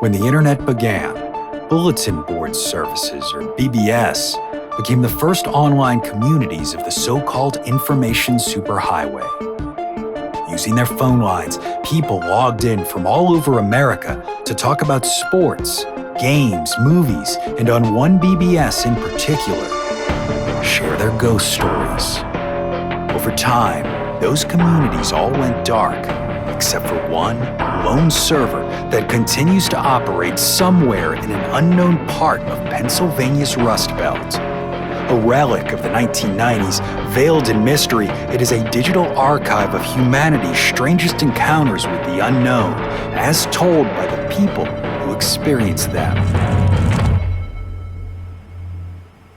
When the internet began, bulletin board services, or BBS, became the first online communities of the so-called information superhighway. Using their phone lines, people logged in from all over America to talk about sports, games, movies, and on one BBS in particular, share their ghost stories. Over time, those communities all went dark, except for one lone server that continues to operate somewhere in an unknown part of Pennsylvania's Rust Belt. A relic of the 1990s, veiled in mystery, it is a digital archive of humanity's strangest encounters with the unknown, as told by the people who experienced them.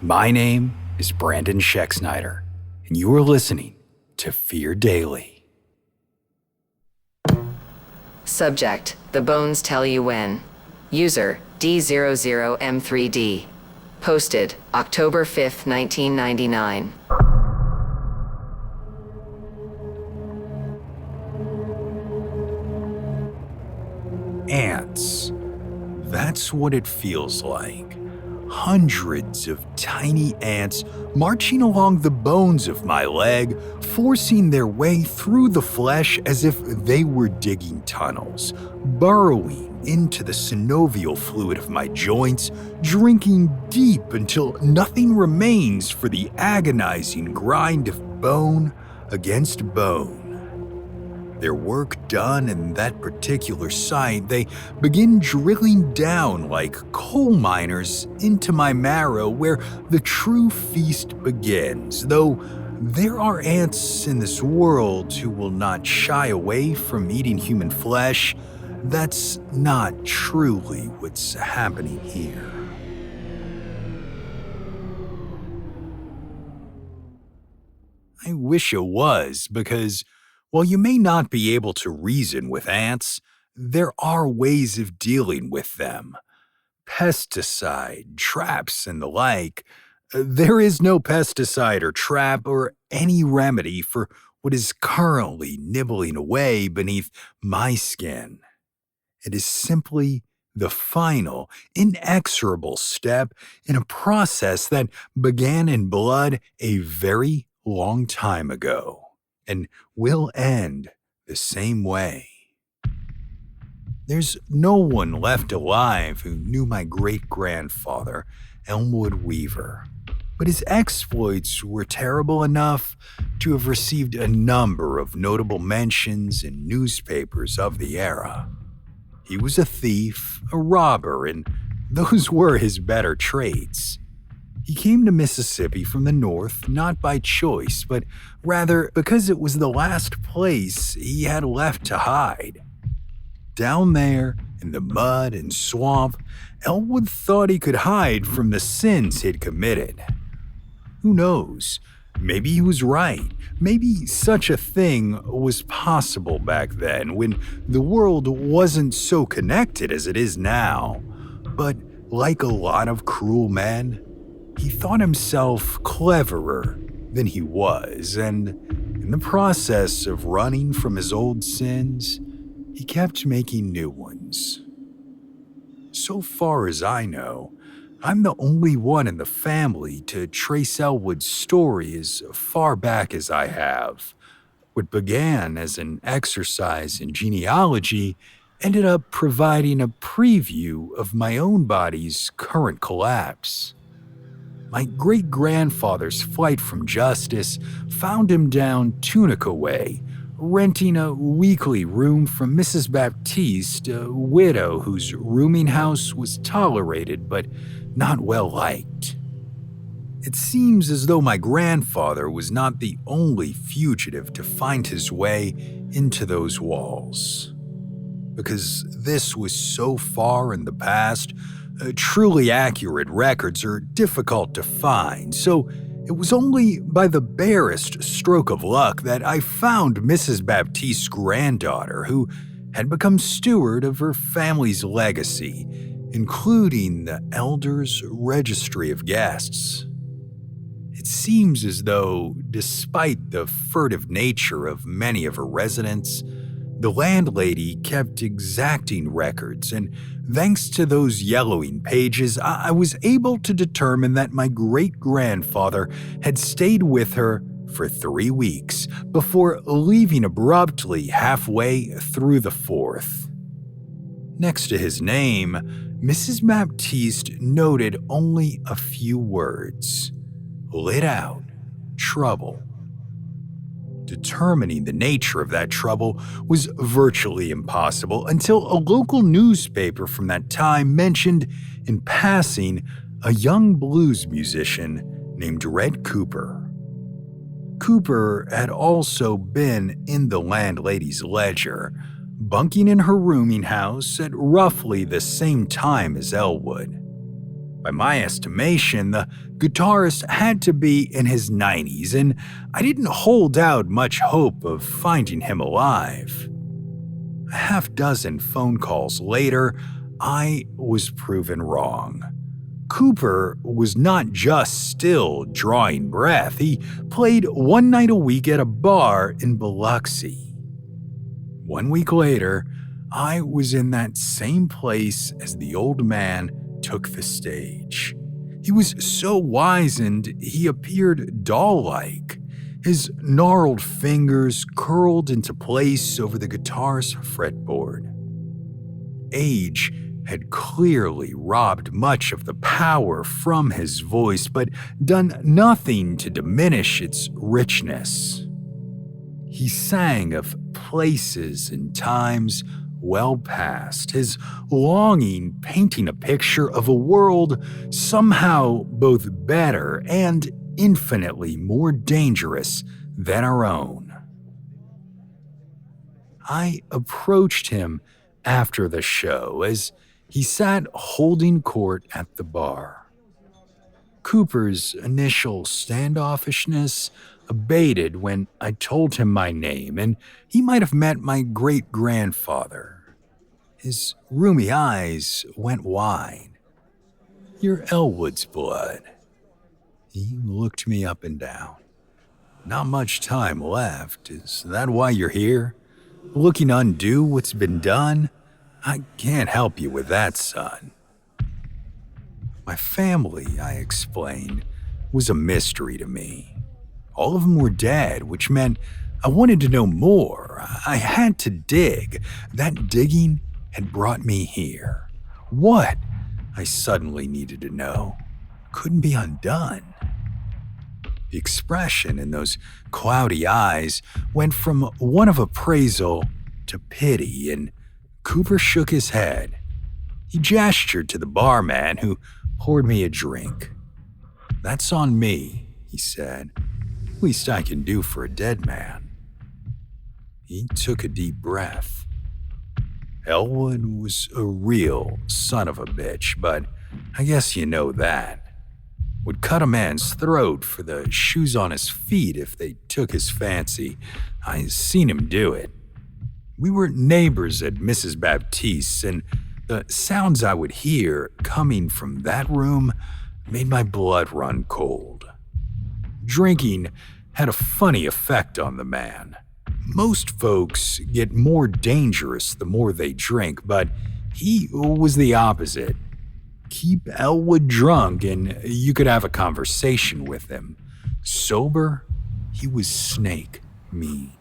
My name is Brandon Schexnayder, and you are listening to Fear Daily. Subject: The Bones Tell You When. User: D00M3D. Posted October 5th, 1999. Ants. That's what it feels like. Hundreds of tiny ants marching along the bones of my leg, forcing their way through the flesh as if they were digging tunnels, burrowing into the synovial fluid of my joints, drinking deep until nothing remains for the agonizing grind of bone against bone. Their work done in that particular site, they begin drilling down like coal miners into my marrow where the true feast begins, though there are ants in this world who will not shy away from eating human flesh. That's not truly what's happening here. I wish it was, because while you may not be able to reason with ants, there are ways of dealing with them. Pesticide, traps, and the like. There is no pesticide or trap or any remedy for what is currently nibbling away beneath my skin. It is simply the final, inexorable step in a process that began in blood a very long time ago and will end the same way. There's no one left alive who knew my great-grandfather, Elmwood Weaver, but his exploits were terrible enough to have received a number of notable mentions in newspapers of the era. He was a thief, a robber, and those were his better traits. He came to Mississippi from the north not by choice, but rather because it was the last place he had left to hide. Down there, in the mud and swamp, Elwood thought he could hide from the sins he'd committed. Who knows? Maybe he was right. Maybe such a thing was possible back then, when the world wasn't so connected as it is now. But like a lot of cruel men, he thought himself cleverer than he was, and in the process of running from his old sins, he kept making new ones. So far as I know, I'm the only one in the family to trace Elwood's story as far back as I have. What began as an exercise in genealogy ended up providing a preview of my own body's current collapse. My great-grandfather's flight from justice found him down Tunica Way, renting a weekly room from Mrs. Baptiste, a widow whose rooming house was tolerated but not well liked. It seems as though my grandfather was not the only fugitive to find his way into those walls. Because this was so far in the past, truly accurate records are difficult to find, so it was only by the barest stroke of luck that I found Mrs. Baptiste's granddaughter, who had become steward of her family's legacy, including the Elders' Registry of Guests. It seems as though, despite the furtive nature of many of her residents, The landlady kept exacting records, and thanks to those yellowing pages, I was able to determine that my great-grandfather had stayed with her for 3 weeks before leaving abruptly halfway through the 4th. Next to his name, Mrs. Baptiste noted only a few words. Lit out, trouble. Determining the nature of that trouble was virtually impossible until a local newspaper from that time mentioned in passing a young blues musician named Red Cooper. Cooper had also been in the landlady's ledger, bunking in her rooming house at roughly the same time as Elwood. By my estimation, the guitarist had to be in his 90s, and I didn't hold out much hope of finding him alive. A half-dozen phone calls later, I was proven wrong. Cooper was not just still drawing breath, he played one night a week at a bar in Biloxi. 1 week later, I was in that same place as the old man took the stage. He was so wizened, he appeared doll-like. His gnarled fingers curled into place over the guitar's fretboard. Age had clearly robbed much of the power from his voice, but done nothing to diminish its richness. He sang of places and times well past, his longing painting a picture of a world somehow both better and infinitely more dangerous than our own. I approached him after the show as he sat holding court at the bar. Cooper's initial standoffishness abated when I told him my name, and he might have met my great-grandfather. His rheumy eyes went wide. "You're Elwood's blood." He looked me up and down. "Not much time left. Is that why you're here? Looking to undo what's been done? I can't help you with that, son." My family, I explained, was a mystery to me. All of them were dead, which meant I wanted to know more. I had to dig. That digging had brought me here. What? I suddenly needed to know. Couldn't be undone. The expression in those cloudy eyes went from one of appraisal to pity, and Cooper shook his head. He gestured to the barman, who poured me a drink. "That's on me," he said. "Least I can do for a dead man." He took a deep breath. Elwood was a real son of a bitch, but I guess you know that. Would cut a man's throat for the shoes on his feet if they took his fancy. I seen him do it. We were neighbors at Mrs. Baptiste's, and the sounds I would hear coming from that room made my blood run cold. Drinking had a funny effect on the man. Most folks get more dangerous the more they drink, but he was the opposite. Keep Elwood drunk and you could have a conversation with him. Sober, he was snake mean.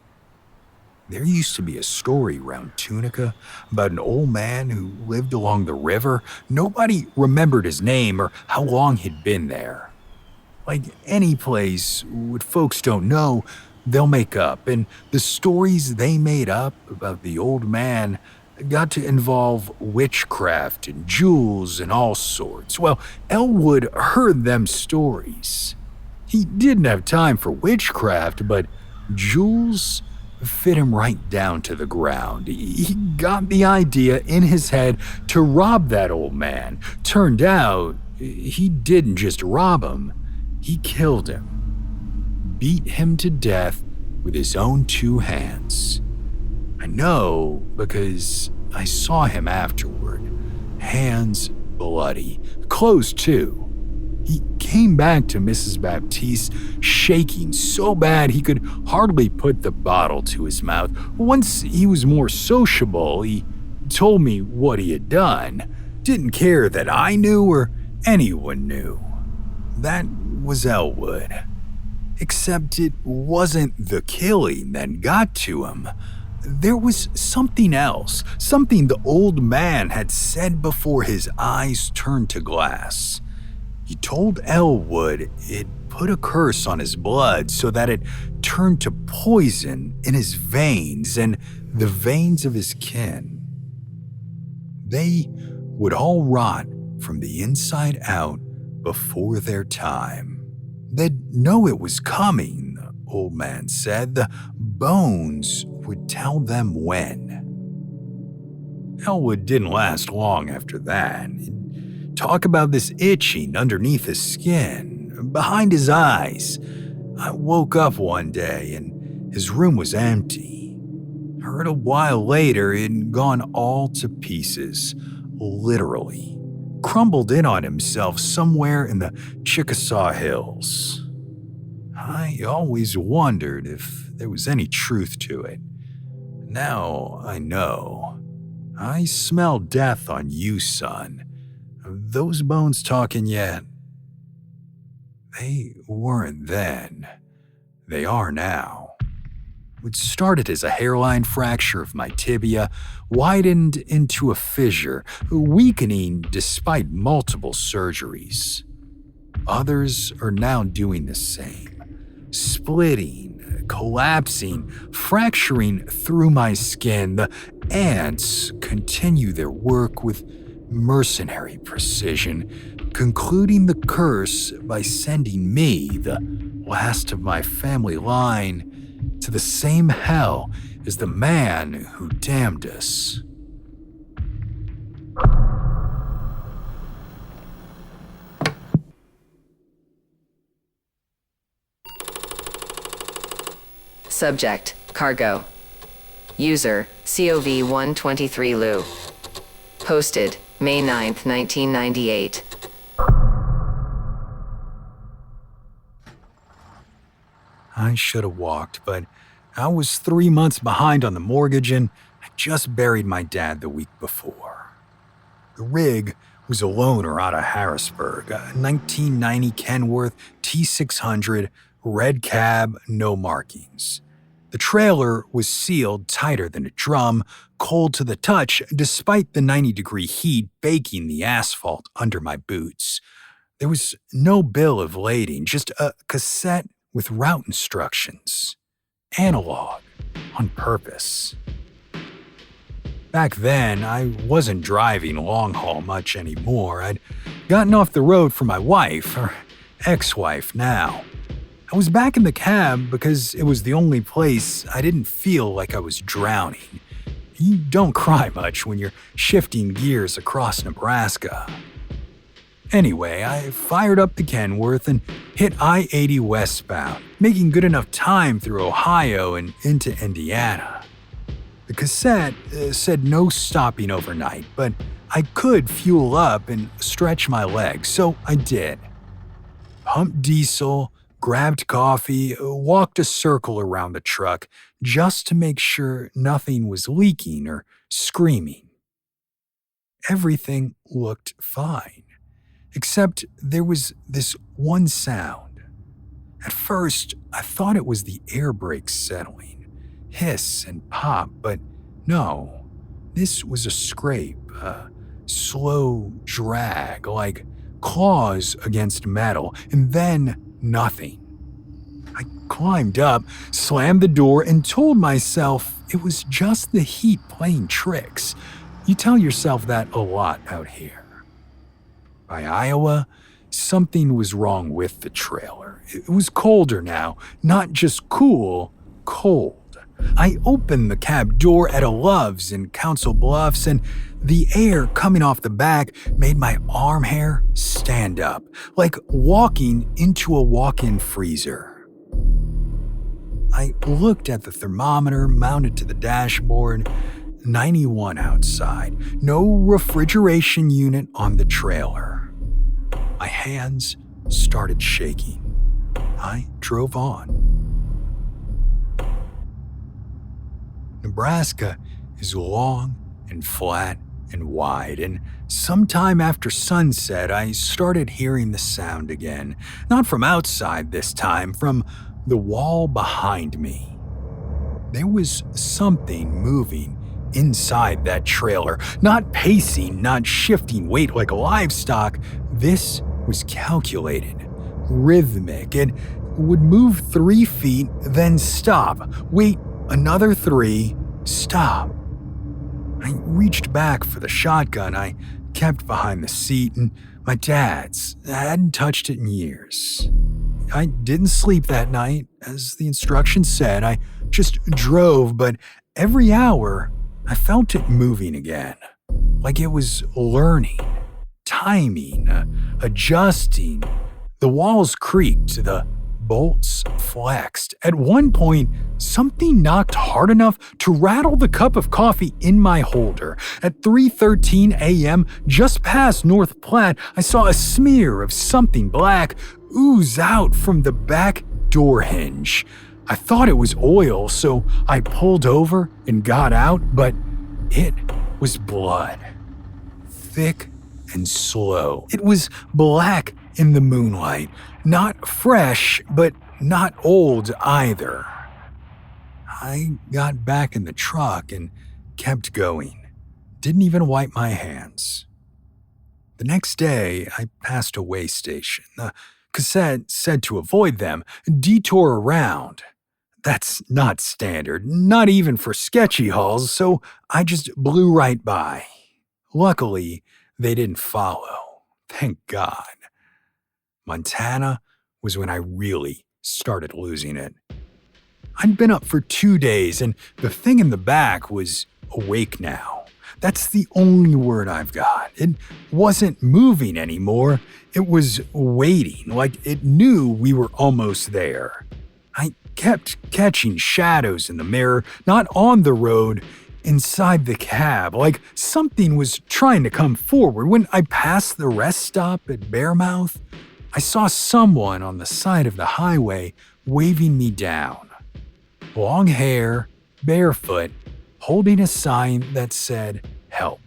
There used to be a story around Tunica about an old man who lived along the river. Nobody remembered his name or how long he'd been there. Like any place, what folks don't know, they'll make up, and the stories they made up about the old man got to involve witchcraft and jewels and all sorts. Well, Elwood heard them stories. He didn't have time for witchcraft, but jewels fit him right down to the ground. He got the idea in his head to rob that old man. Turned out, he didn't just rob him, he killed him. Beat him to death with his own 2 hands. I know because I saw him afterward. Hands bloody. Clothes too. He came back to Mrs. Baptiste shaking so bad he could hardly put the bottle to his mouth. Once he was more sociable, he told me what he had done. Didn't care that I knew or anyone knew. That was Elwood. Except it wasn't the killing that got to him. There was something else, something the old man had said before his eyes turned to glass. He told Elwood it put a curse on his blood so that it turned to poison in his veins and the veins of his kin. They would all rot from the inside out before their time. They'd know it was coming, the old man said. The bones would tell them when. Elwood didn't last long after that. He'd talk about this itching underneath his skin, behind his eyes. I woke up one day and his room was empty. Heard a while later it'd gone all to pieces, literally. Crumbled in on himself somewhere in the Chickasaw Hills. I always wondered if there was any truth to it. Now I know. I smell death on you, son. Are those bones talking yet? They weren't then. They are now. It started as a hairline fracture of my tibia, widened into a fissure, weakening despite multiple surgeries. Others are now doing the same, splitting, collapsing, fracturing through my skin. The ants continue their work with mercenary precision, concluding the curse by sending me, the last of my family line, to the same hell as the man who damned us. Subject, cargo. User, COV123Lu. Posted, May 9th, 1998. I should have walked, but I was 3 months behind on the mortgage and I just buried my dad the week before. The rig was a loaner out of Harrisburg, a 1990 Kenworth T600, red cab, no markings. The trailer was sealed tighter than a drum, cold to the touch despite the 90-degree heat baking the asphalt under my boots. There was no bill of lading, just a cassette with route instructions. Analog, on purpose. Back then, I wasn't driving long haul much anymore. I'd gotten off the road for my wife, or ex-wife now. I was back in the cab because it was the only place I didn't feel like I was drowning. You don't cry much when you're shifting gears across Nebraska. Anyway, I fired up the Kenworth and hit I-80 westbound, making good enough time through Ohio and into Indiana. The cassette said no stopping overnight, but I could fuel up and stretch my legs, so I did. Pumped diesel, grabbed coffee, walked a circle around the truck just to make sure nothing was leaking or screaming. Everything looked fine. Except there was this one sound. At first, I thought it was the air brakes settling, hiss and pop, but no. This was a scrape, a slow drag, like claws against metal, and then nothing. I climbed up, slammed the door, and told myself it was just the heat playing tricks. You tell yourself that a lot out here. By Iowa, something was wrong with the trailer. It was colder now, not just cool, cold. I opened the cab door at a Love's in Council Bluffs, and the air coming off the back made my arm hair stand up, like walking into a walk-in freezer. I looked at the thermometer mounted to the dashboard. 91 outside, no refrigeration unit on the trailer. My hands started shaking. I drove on. Nebraska is long and flat and wide, and sometime after sunset, I started hearing the sound again. Not from outside this time, from the wall behind me. There was something moving inside that trailer, not pacing, not shifting weight like livestock. This was calculated, rhythmic. It would move 3 feet, then stop, wait another 3, stop. I reached back for the shotgun I kept behind the seat, and my dad's. I hadn't touched it in years. I didn't sleep that night, as the instructions said. I just drove, but every hour, I felt it moving again. Like it was learning, timing, adjusting. The walls creaked, the bolts flexed. At one point, something knocked hard enough to rattle the cup of coffee in my holder. At 3:13 a.m., just past North Platte, I saw a smear of something black ooze out from the back door hinge. I thought it was oil, so I pulled over and got out, but it was blood. Thick and slow. It was black in the moonlight. Not fresh, but not old either. I got back in the truck and kept going. Didn't even wipe my hands. The next day, I passed a way station. The cassette said to avoid them, detour around. That's not standard, not even for sketchy hauls, so I just blew right by. Luckily, they didn't follow. Thank God. Montana was when I really started losing it. I'd been up for 2 days, and the thing in the back was awake now. That's the only word I've got. It wasn't moving anymore. It was waiting, like it knew we were almost there. I kept catching shadows in the mirror, not on the road, inside the cab, like something was trying to come forward. When I passed the rest stop at Bearmouth, I saw someone on the side of the highway waving me down. Long hair, barefoot, holding a sign that said, "Help."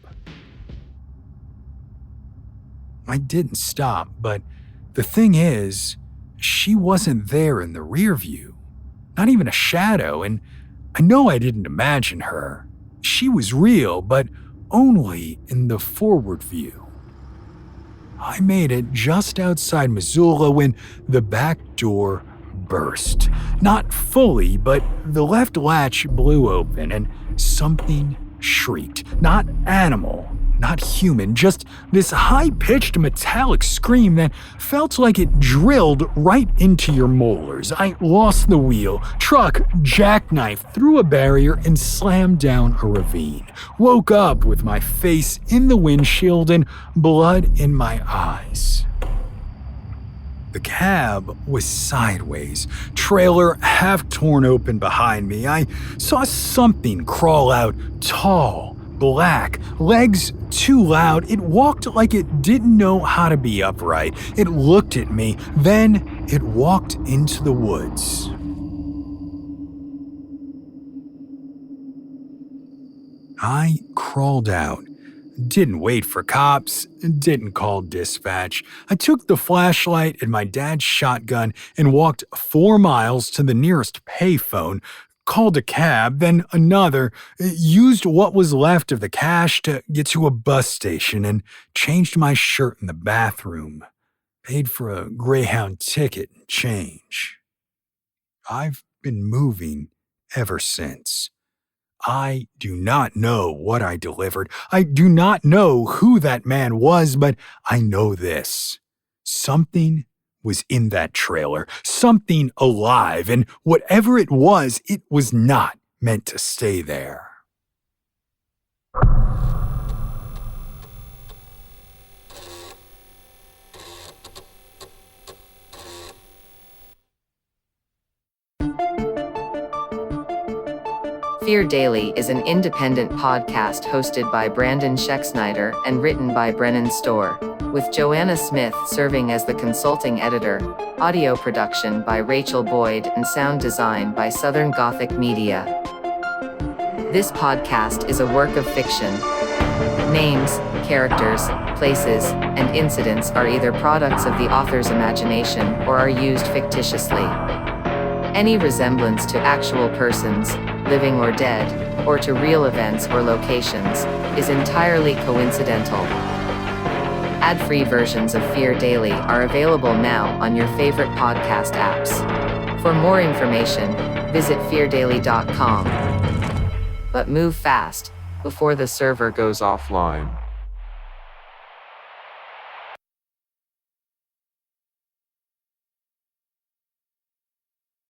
I didn't stop, but the thing is, she wasn't there in the rear view. Not even a shadow, and I know I didn't imagine her. She was real, but only in the forward view. I made it just outside Missoula when the back door burst. Not fully, but the left latch blew open and something shrieked. Not animal, not human, just this high-pitched metallic scream that felt like it drilled right into your molars. I lost the wheel, truck jackknifed through a barrier and slammed down a ravine. Woke up with my face in the windshield and blood in my eyes. The cab was sideways, trailer half torn open behind me. I saw something crawl out, tall, black, legs too loud. It walked like it didn't know how to be upright. It looked at me, then it walked into the woods. I crawled out. Didn't wait for cops, didn't call dispatch. I took the flashlight and my dad's shotgun and walked 4 miles to the nearest payphone, called a cab, then another, used what was left of the cash to get to a bus station and changed my shirt in the bathroom. Paid for a Greyhound ticket and change. I've been moving ever since. I do not know what I delivered. I do not know who that man was, but I know this. Something was in that trailer, something alive, and whatever it was not meant to stay there. Fear Daily is an independent podcast hosted by Brandon Schexnayder and written by Brennan Storr. with Joanna Smith serving as the consulting editor, audio production by Rachel Boyd and sound design by Southern Gothic Media. This podcast is a work of fiction. Names, characters, places, and incidents are either products of the author's imagination or are used fictitiously. Any resemblance to actual persons, living or dead, or to real events or locations, is entirely coincidental. Ad-free versions of Fear Daily are available now on your favorite podcast apps. For more information, visit feardaily.com. But move fast, before the server goes offline.